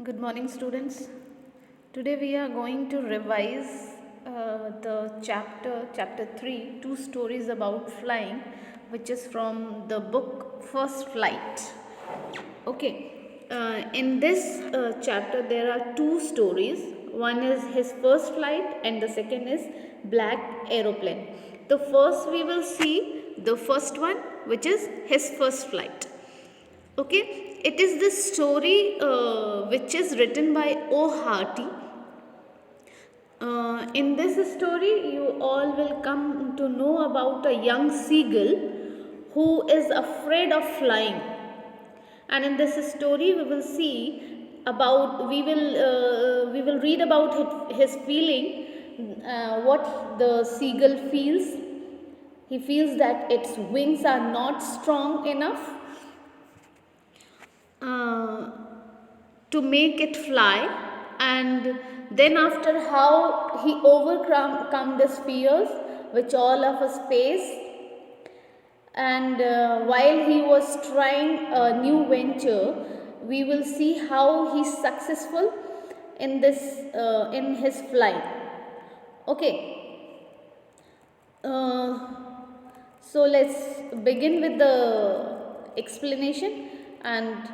Good morning, students. Today we are going to revise the chapter 3, two stories about flying, which is from the book First Flight. Okay, in this chapter there are two stories. One is his first flight, and the second is Black Aeroplane. The first we will see the first one, which is his first flight. Okay, it is the story which is written by O. Harty. In this story, you all will come to know about a young seagull who is afraid of flying. And in this story, we will see about we will read about his feeling, what the seagull feels. He feels that its wings are not strong enough to make it fly, and then after how he overcome these fears which all of us face, and while he was trying a new venture, we will see how he's successful in this in his flight. Okay, so let's begin with the explanation. And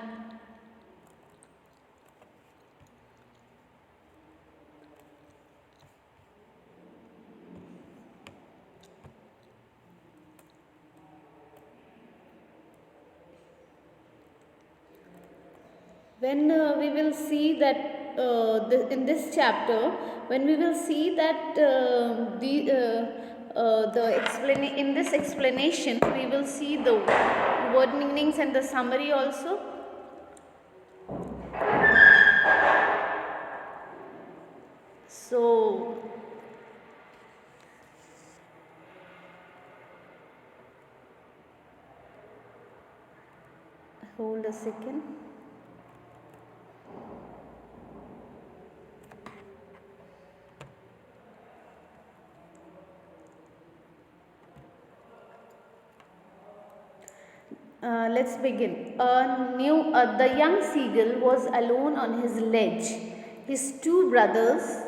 when we will see that in this chapter, when we will see that in this explanation, we will see the word meanings and the summary also. So hold a second. Let's begin. The young seagull was alone on his ledge. His two brothers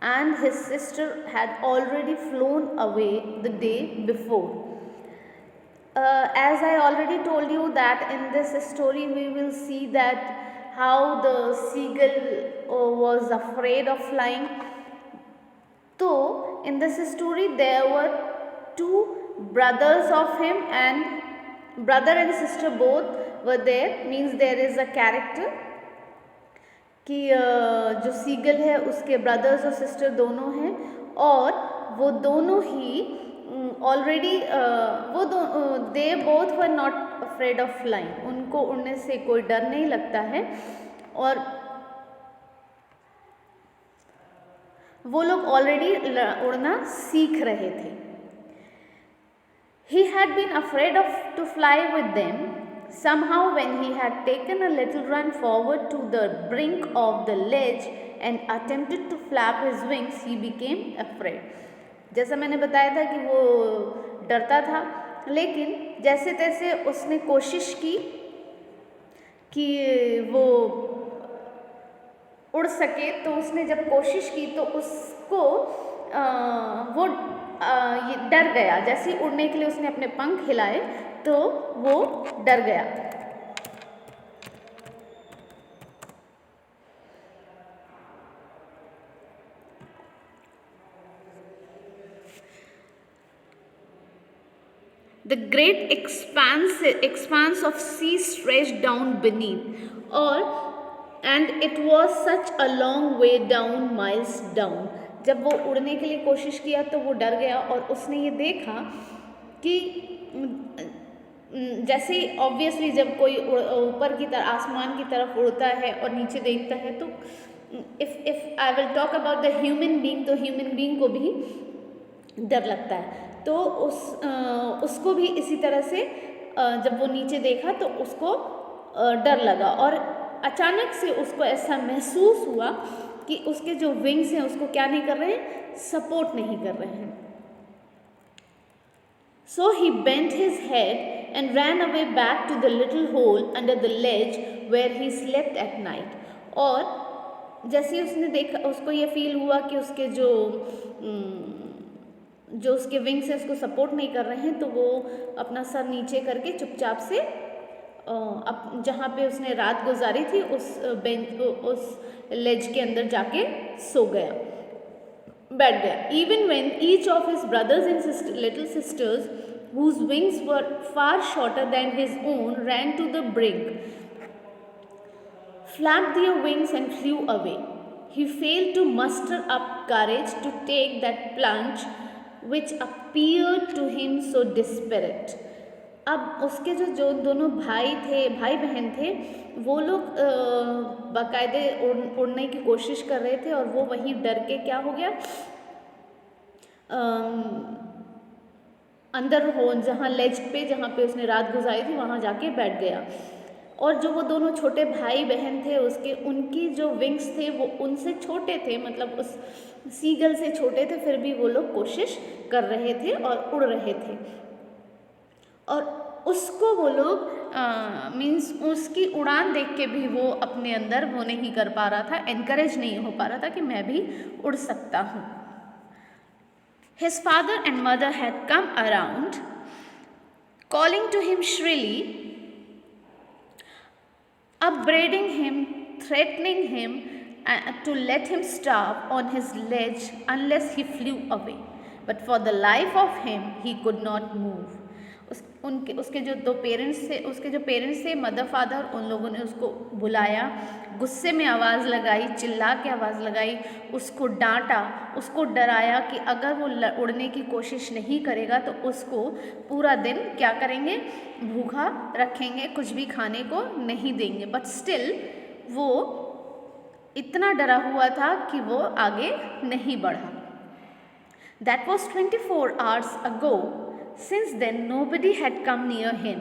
and his sister had already flown away the day before. As I already told you that in this story we will see that how the seagull was afraid of flying. So in this story there were two brothers of him, and brother and sister both were there. Means there is a character कि जो seagull है उसके brothers और sister दोनों हैं, और वो दोनों ही already they both were not afraid of flying. उनको उड़ने से कोई डर नहीं लगता है, और वो लोग ऑलरेडी उड़ना सीख रहे थे. He had been afraid to fly with them. Somehow, when he had taken a little run forward to the brink of the ledge and attempted to flap his wings, he became afraid. जैसा मैंने बताया था कि वो डरता था, लेकिन जैसे तैसे उसने कोशिश की कि वो उड़ सके. तो उसने जब कोशिश की तो उसको वो ये डर गया. जैसे ही उड़ने के लिए उसने अपने पंख हिलाए तो वो डर गया. The great expanse of sea stretched down beneath, and it was such a long way down, miles down. जब वो उड़ने के लिए कोशिश किया तो वो डर गया, और उसने ये देखा कि जैसे ऑब्वियसली जब कोई ऊपर की तरफ आसमान की तरफ उड़ता है और नीचे देखता है, तो if I will talk about the human being, तो ह्यूमन बीइंग को भी डर लगता है. तो उसको भी इसी तरह से जब वो नीचे देखा तो उसको डर लगा, और अचानक से उसको ऐसा महसूस हुआ कि उसके जो विंग्स हैं उसको क्या नहीं कर रहे हैं, सपोर्ट नहीं कर रहे हैं. So he bent his head and ran away back to the little hole under the ledge where he slept at night. और जैसे ही उसने देखा, उसको ये फील हुआ कि उसके जो उसके विंग्स है उसको सपोर्ट नहीं कर रहे हैं, तो वो अपना सर नीचे करके चुपचाप से अब जहाँ पे उसने रात गुजारी थी उस लेज के अंदर जाके सो गया, बैठ गया. Even when each of his brothers and little sisters, whose wings were far shorter than his own, ran to the brink, flapped their wings and flew away, he failed to muster up courage to take that plunge which appeared to him so desperate. अब उसके जो दोनों भाई बहन थे, वो लोग बाकायदे उड़ने की कोशिश कर रहे थे और वो वहीं डर के क्या हो गया, अंदर हो जहाँ लेज पे जहाँ पे उसने रात गुजारी थी वहाँ जाके बैठ गया. और जो वो दोनों छोटे भाई बहन थे उनकी जो विंग्स थे वो उनसे छोटे थे, मतलब उस सीगल से छोटे थे, फिर भी वो लोग कोशिश कर रहे थे और उड़ रहे थे. और उसको वो लोग मीन्स उसकी उड़ान देख के भी वो अपने अंदर वो नहीं कर पा रहा था, एनकरेज नहीं हो पा रहा था कि मैं भी उड़ सकता हूँ. His father and mother had come around, calling to him shrilly, upbraiding him, threatening him to let him starve on his ledge unless he flew away. But for the life of him, he could not move. उसके जो parents थे mother father, उन लोगों ने उसको बुलाया, गुस्से में आवाज़ लगाई, चिल्ला के आवाज़ लगाई, उसको डांटा, उसको डराया कि अगर वो उड़ने की कोशिश नहीं करेगा तो उसको पूरा दिन क्या करेंगे, भूखा रखेंगे, कुछ भी खाने को नहीं देंगे. बट स्टिल वो इतना डरा हुआ था कि वो आगे नहीं बढ़ा. That was 24 hours ago. Since then, nobody had come near him.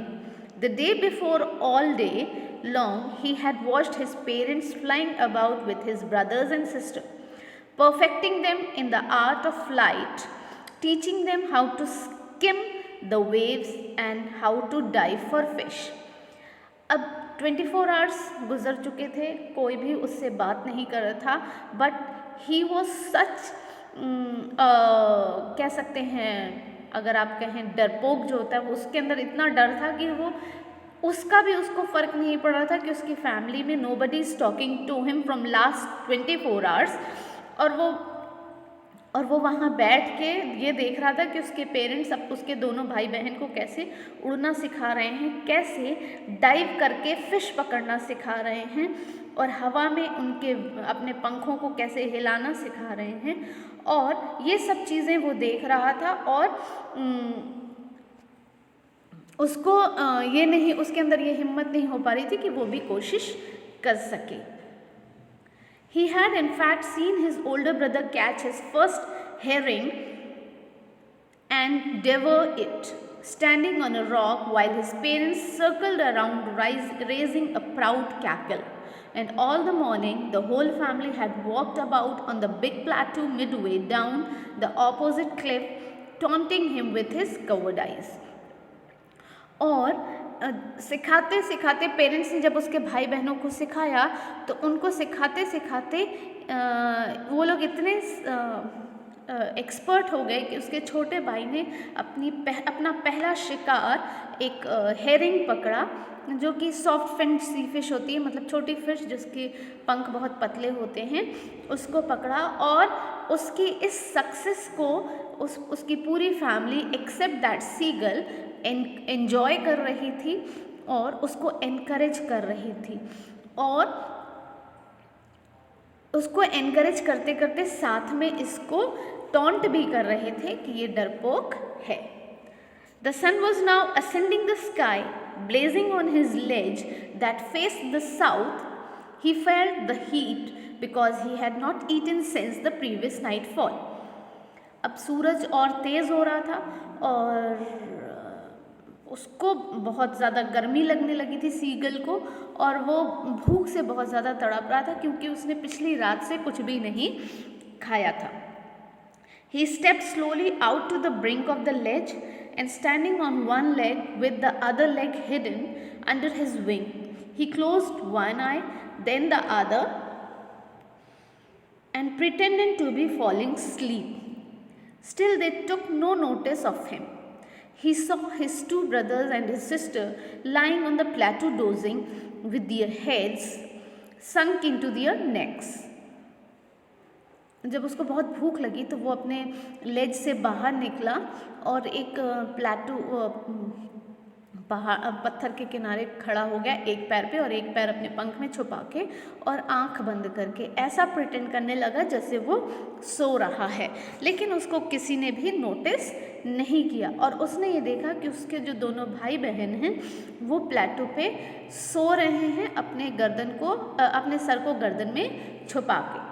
The day before, all day long, he had watched his parents flying about with his brothers and sisters, perfecting them in the art of flight, teaching them how to skim the waves and how to dive for fish. अब 24 hours गुजर चुके थे, कोई भी उससे बात नहीं कर रहा था, बट ही वॉज सच कह सकते हैं, अगर आप कहें डरपोक जो होता है, वो उसके अंदर इतना डर था कि वो उसको फ़र्क नहीं पड़ रहा था कि उसकी फैमिली में nobody is talking to him from last 24 hours. और वो वहाँ बैठ के ये देख रहा था कि उसके पेरेंट्स अब उसके दोनों भाई बहन को कैसे उड़ना सिखा रहे हैं, कैसे डाइव करके फ़िश पकड़ना सिखा रहे हैं, और हवा में उनके अपने पंखों को कैसे हिलाना सिखा रहे हैं. और ये सब चीज़ें वो देख रहा था और उसको उसके अंदर ये हिम्मत नहीं हो पा रही थी कि वो भी कोशिश कर सके. He had in fact seen his older brother catch his first herring and devour it, standing on a rock while his parents circled around raising a proud cackle. And all the morning the whole family had walked about on the big plateau midway down the opposite cliff, taunting him with his cowardice. और सिखाते सिखाते parents ने जब उसके भाई बहनों को सिखाया तो उनको सिखाते सिखाते वो लोग इतने एक्सपर्ट हो गए कि उसके छोटे भाई ने अपना पहला शिकार एक हेरिंग पकड़ा, जो कि सॉफ्ट फिन सी फिश होती है, मतलब छोटी फिश जिसके पंख बहुत पतले होते हैं, उसको पकड़ा. और उसकी इस सक्सेस को उसकी पूरी family except that seagull enjoy कर रही थी और उसको एनकरेज कर रही थी. और उसको एनकरेज करते करते साथ में इसको टॉन्ट भी कर रहे थे कि ये डरपोक है. The sun was now ascending the sky, blazing on his ledge that faced the south. He felt the heat because he had not eaten since the previous nightfall. अब सूरज और तेज़ हो रहा था और उसको बहुत ज़्यादा गर्मी लगने लगी थी सीगल को, और वो भूख से बहुत ज़्यादा तड़प रहा था क्योंकि उसने पिछली रात से कुछ भी नहीं खाया था. He stepped slowly out to the brink of the ledge, and standing on one leg with the other leg hidden under his wing. He closed one eye, then the other, and pretended to be falling asleep. Still, they took no notice of him. He saw his two brothers and his sister lying on the plateau dozing, with their heads sunk into their necks. जब उसको बहुत भूख लगी तो वो अपने लेज से बाहर निकला और एक प्लेटू पहाड़ पत्थर के किनारे खड़ा हो गया, एक पैर पे और एक पैर अपने पंख में छुपा के और आंख बंद करके ऐसा प्रिटेंड करने लगा जैसे वो सो रहा है। लेकिन उसको किसी ने भी नोटिस नहीं किया और उसने ये देखा कि उसके जो दोनों भाई बहन हैं वो प्लेटो पे सो रहे हैं, अपने सर को गर्दन में छुपा के।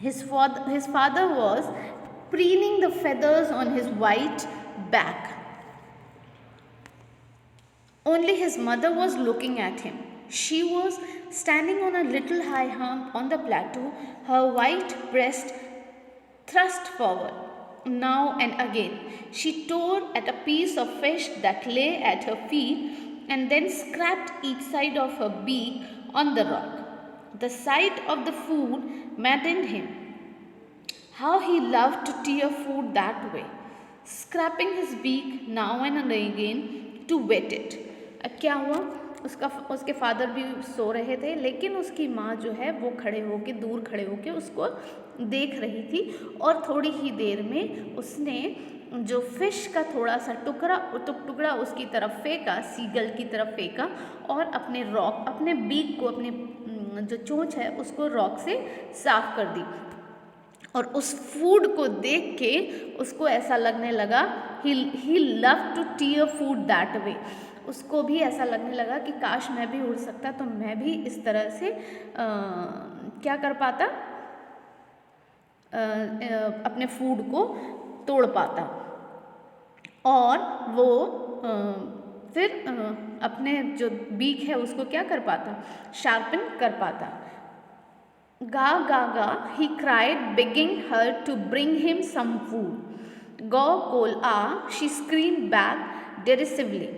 His father was preening the feathers on his white back. Only his mother was looking at him. She was standing on a little high hump on the plateau, her white breast thrust forward. Now and again, she tore at a piece of fish that lay at her feet and then scraped each side of her beak on the rock. The sight of the food maddened him. How he loved to tear food that way, scraping his beak now and again to wet it. अब क्या हुआ, उसके father भी सो रहे थे, लेकिन उसकी माँ जो है वो दूर खड़े होके उसको देख रही थी और थोड़ी ही देर में उसने जो फिश का थोड़ा सा टुकड़ा उसकी तरफ फेंका, सीगल की तरफ फेंका और अपने बीक को, अपने जो चोंच है उसको रॉक से साफ कर दी। और उस फूड को देख के उसको ऐसा लगने लगा, he love to tear food that way. उसको भी ऐसा लगने लगा कि काश मैं भी उड़ सकता तो मैं भी इस तरह से क्या कर पाता, अपने फूड को तोड़ पाता और वो फिर अपने जो बीक है उसको क्या कर पाता, शार्पन कर पाता। Ga, ga, ga, he cried, begging her to bring him some food. Go, call, ah, she screamed back derisively.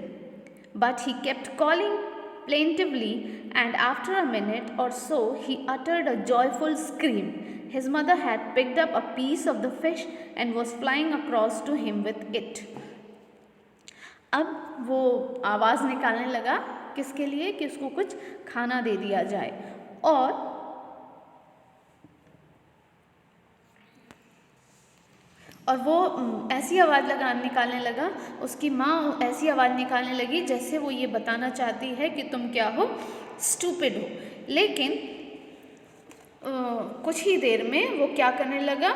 But he kept calling plaintively, and after a minute or so, he uttered a joyful scream. His mother had picked up a piece of the fish and was flying across to him with it. अब वो आवाज़ निकालने लगा, किसके लिए, कि उसको कुछ खाना दे दिया जाए। और वो ऐसी आवाज़ निकालने लगा, उसकी माँ ऐसी आवाज़ निकालने लगी जैसे वो ये बताना चाहती है कि तुम क्या हो, स्टूपिड हो। लेकिन कुछ ही देर में वो क्या करने लगा,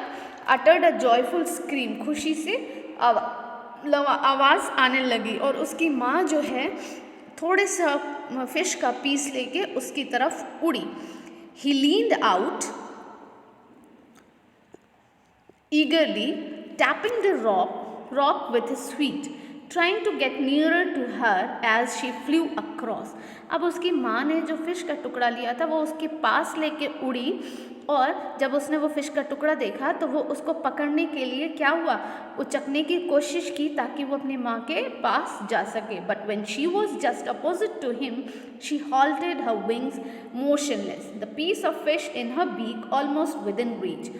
अटर्ड अ जॉयफुल स्क्रीम, खुशी से आवाज़ आने लगी और उसकी माँ जो है थोड़े सा फिश का पीस लेके उसकी तरफ उड़ी। He leaned out eagerly, tapping the rock with his feet, trying to get nearer to her as she flew across. अब उसकी माँ ने जो फिश का टुकड़ा लिया था वो उसके पास लेके उड़ी और जब उसने वो फिश का टुकड़ा देखा तो वो उसको पकड़ने के लिए क्या हुआ, उचकने की कोशिश की ताकि वो अपनी माँ के पास जा सके। But when she was just opposite to him, she halted her wings motionless, the piece of fish in her beak almost within reach.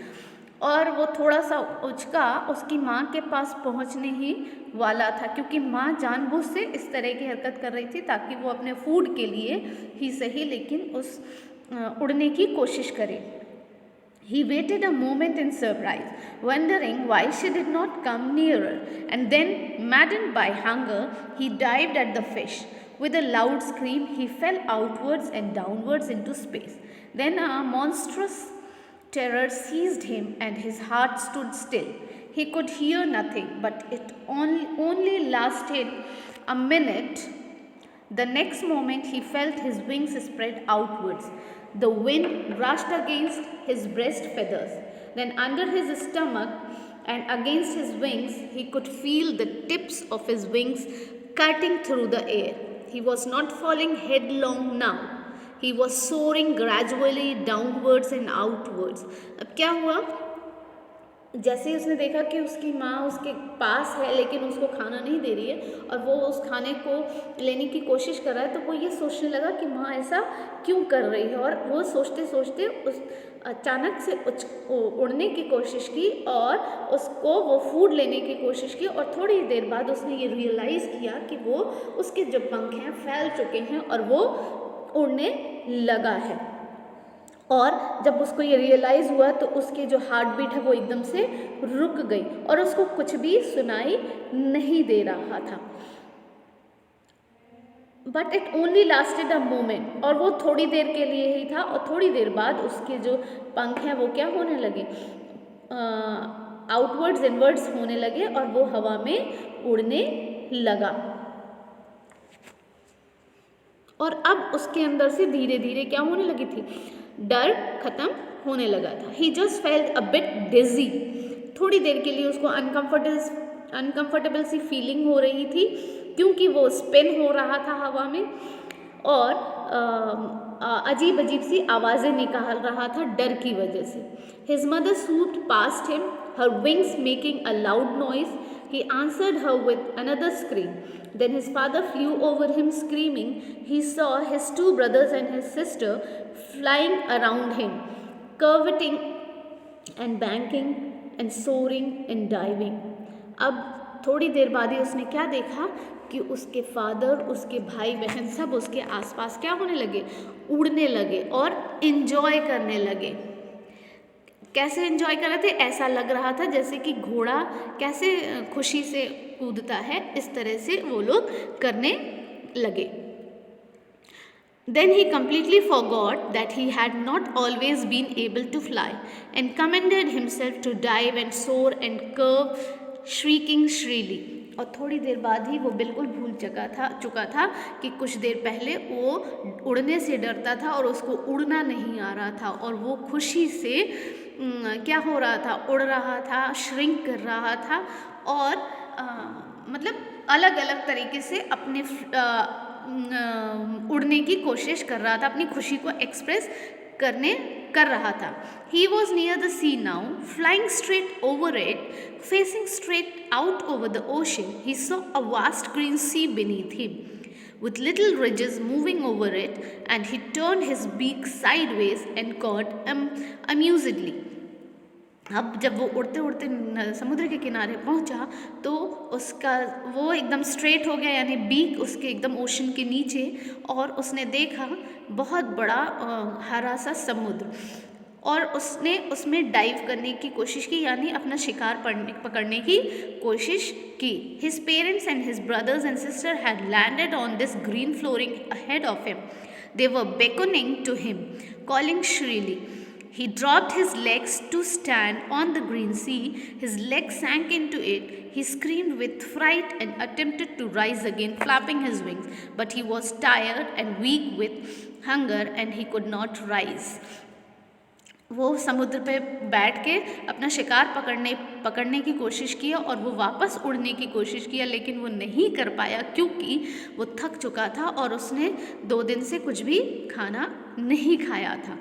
और वो थोड़ा सा उचका उसकी माँ के पास पहुँचने ही वाला था, क्योंकि माँ जानबूझ से इस तरह की हरकत कर रही थी ताकि वो अपने फूड के लिए ही सही लेकिन उस उड़ने की कोशिश करे। He waited a moment in surprise, wondering why she did not come nearer, and then, maddened by hunger, he dived at the fish. With a loud scream, he fell outwards and downwards into space. Then a monstrous terror seized him and his heart stood still. He could hear nothing, but it only lasted a minute. The next moment he felt his wings spread outwards. The wind rushed against his breast feathers. Then under his stomach and against his wings he could feel the tips of his wings cutting through the air. He was not falling headlong now. He was soaring gradually downwards and outwards. अब क्या हुआ, जैसे ही उसने देखा कि उसकी माँ उसके पास है लेकिन उसको खाना नहीं दे रही है और वो उस खाने को लेने की कोशिश कर रहा है, तो वो ये सोचने लगा कि माँ ऐसा क्यों कर रही है। और वो सोचते सोचते उस अचानक से उड़ने की कोशिश की और उसको वो फूड लेने की कोशिश की। और थोड़ी देर बाद उसने ये रियलाइज़ किया कि वो उसके जो पंख हैं फैल चुके हैं और वो उड़ने लगा है। और जब उसको ये रियलाइज़ हुआ तो उसकी जो हार्ट बीट है वो एकदम से रुक गई और उसको कुछ भी सुनाई नहीं दे रहा था। But it only lasted a moment, और वो थोड़ी देर के लिए ही था। और थोड़ी देर बाद उसके जो पंख हैं वो क्या होने लगे, आउटवर्ड्स इनवर्ड्स होने लगे और वो हवा में उड़ने लगा। और अब उसके अंदर से धीरे धीरे क्या होने लगी थी, डर खत्म होने लगा था। ही जस्ट फेल्ट अ बिट डिजी। थोड़ी देर के लिए उसको अनकंफर्टेबल सी फीलिंग हो रही थी क्योंकि वो स्पिन हो रहा था हवा में और अजीब अजीब सी आवाज़ें निकाल रहा था डर की वजह से। His mother swooped past him, her wings making a loud noise. He answered her with another scream. Then his father flew over him screaming. He saw his two brothers and his sister flying around him, curveting and banking and soaring and diving. अब थोड़ी देर बाद ही उसने क्या देखा कि उसके father, उसके भाई बहन सब उसके आसपास क्या होने लगे, उड़ने लगे और इन्जॉय करने लगे। कैसे एंजॉय कर रहे थे, ऐसा लग रहा था जैसे कि घोड़ा कैसे खुशी से कूदता है, इस तरह से वो लोग करने लगे। Then he completely forgot that he had not always been able to fly and commended himself to dive and soar and curve, shrieking shrilly. और थोड़ी देर बाद ही वो बिल्कुल भूल चुका था कि कुछ देर पहले वो उड़ने से डरता था और उसको उड़ना नहीं आ रहा था और वो खुशी से क्या हो रहा था, उड़ रहा था, श्रिंक कर रहा था और मतलब अलग अलग तरीके से अपने उड़ने की कोशिश कर रहा था, अपनी खुशी को एक्सप्रेस कर रहा था। He was near the sea now, flying straight over it, facing straight out over the ocean. He saw a vast green sea beneath him, with little ridges moving over it, and he turned his beak sideways and cawed amusedly. अब जब वो उड़ते उड़ते समुद्र के किनारे पहुंचा तो उसका वो एकदम स्ट्रेट हो गया, यानी बीक उसके एकदम ओशन के नीचे, और उसने देखा बहुत बड़ा हरा सा समुद्र और उसने उसमें डाइव करने की कोशिश की, यानी अपना शिकार पकड़ने की कोशिश की। His parents and his brothers and sister had landed on this green flooring ahead of him. They were beckoning to him, calling shrilly. He dropped his legs to stand on the green sea. His legs sank into it. He screamed with fright and attempted to rise again, flapping his wings. But he was tired and weak with hunger and he could not rise. वो समुद्र पे बैठ के अपना शिकार पकड़ने की कोशिश किया और वो वापस उड़ने की कोशिश किया, लेकिन वो नहीं कर पाया क्योंकि वो थक चुका था और उसने 2 दिन से कुछ भी खाना नहीं खाया था।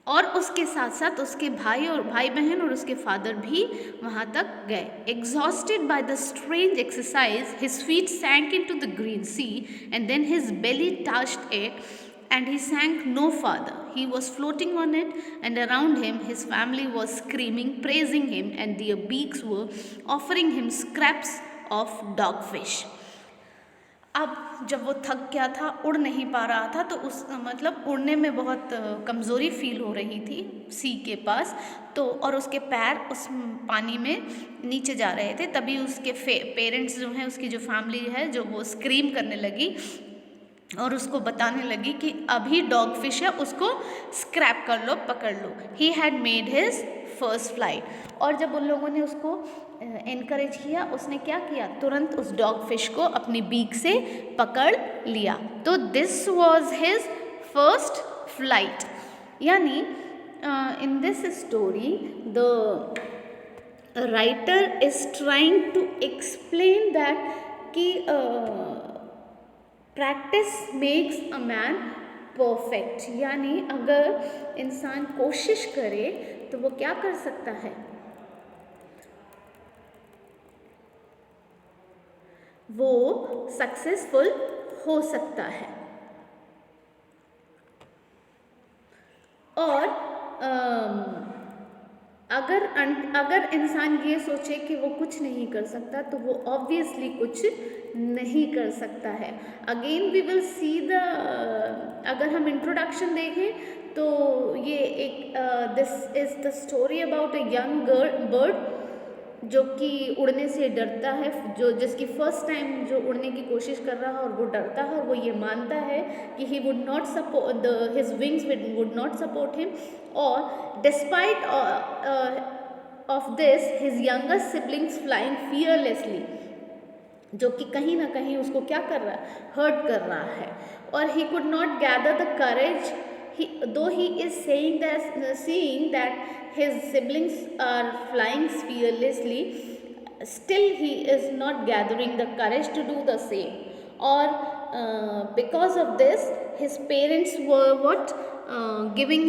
और उसके साथ साथ उसके भाई बहन और उसके फादर भी वहाँ तक गए। Exhausted by the strange exercise, his feet sank into the green sea and then his belly touched it and he sank no farther. He was floating on it and around him his family was screaming, praising him, and their beaks were offering him scraps of dogfish. अब जब वो थक गया था, उड़ नहीं पा रहा था, तो उस मतलब उड़ने में बहुत कमज़ोरी फील हो रही थी सी के पास, तो और उसके पैर उस पानी में नीचे जा रहे थे। तभी उसके पेरेंट्स जो हैं, उसकी जो फैमिली है, जो वो स्क्रीम करने लगी और उसको बताने लगी कि अभी डॉग फिश है, उसको स्क्रैप कर लो, पकड़ लो। He had made his first flight. और जब उन लोगों ने उसको एनकरेज किया, उसने क्या किया, तुरंत उस डॉग फिश को अपनी बीक से पकड़ लिया। तो this was his first flight. यानी in this story the writer is trying to explain that कि practice makes a man perfect. यानी अगर इंसान कोशिश करे तो वो क्या कर सकता है, वो सक्सेसफुल हो सकता है। और अगर इंसान ये सोचे कि वो कुछ नहीं कर सकता तो वो ऑब्वियसली कुछ नहीं कर सकता है। Again we will see the, अगर हम इंट्रोडक्शन देखें तो ये एक this is the story about a young bird जो कि उड़ने से डरता है, जिसकी फर्स्ट टाइम जो उड़ने की कोशिश कर रहा है और वो डरता है और वो ये मानता है कि he would not support his wings would not support him, और despite of this his younger siblings flying fearlessly, जो कि कहीं ना कहीं उसको क्या कर रहा है, हर्ट कर रहा है। और he could not gather the courage, though he is seeing that his siblings are flying fearlessly, still he is not gathering the courage to do the same. Or because of this his parents were giving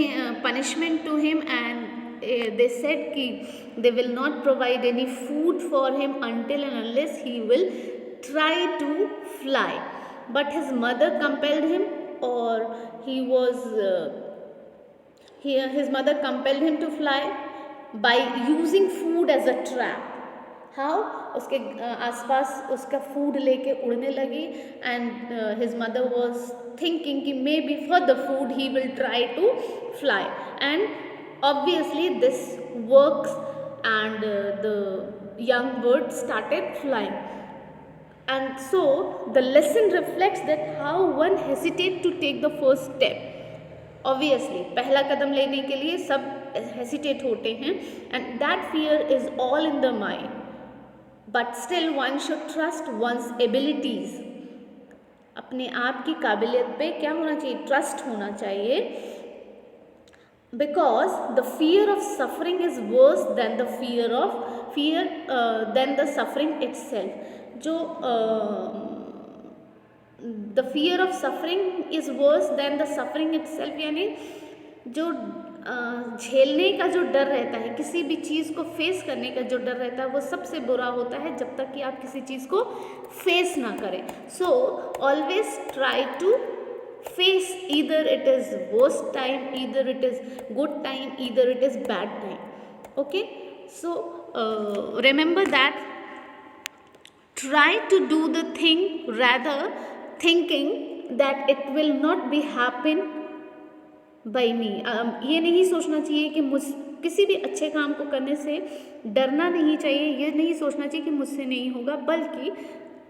punishment to him, and they said ki they will not provide any food for him until and unless he will try to fly. But his mother compelled him, or his mother compelled him to fly by using food as a trap. How? उसके आसपास उसका food लेके उड़ने लगी, and his mother was thinking कि may be for the food he will try to fly, and obviously this works, and the young bird started flying. And so the lesson reflects that how one hesitate to take the first step. Obviously पहला कदम लेने के लिए सब hesitate होते हैं, and that fear is all in the mind, but still one should trust one's abilities. अपने आप की काबिलियत पे क्या होना चाहिए, ट्रस्ट होना चाहिए, because the fear of suffering is worse than the suffering itself. जो the fear of suffering is verse then the suffering itself, यानी जो झेलने का जो डर रहता है, किसी भी चीज़ को फेस करने का जो डर रहता है, वो सबसे बुरा होता है जब तक कि आप किसी चीज़ को फेस ना करें. So always try to face, either it is worst time, either it is good time, either it is bad time. Okay, so remember that try to do the thing rather thinking that it will not be happen by me. ये नहीं सोचना चाहिए कि किसी भी अच्छे काम को करने से डरना नहीं चाहिए, ये नहीं सोचना चाहिए कि मुझसे नहीं होगा, बल्कि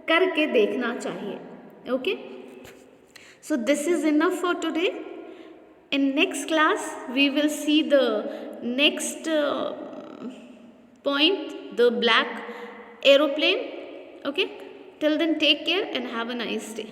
करके देखना चाहिए. Okay, so this is enough for today. In next class we will see the next point, the black aeroplane. Okay, till then take care and have a nice day.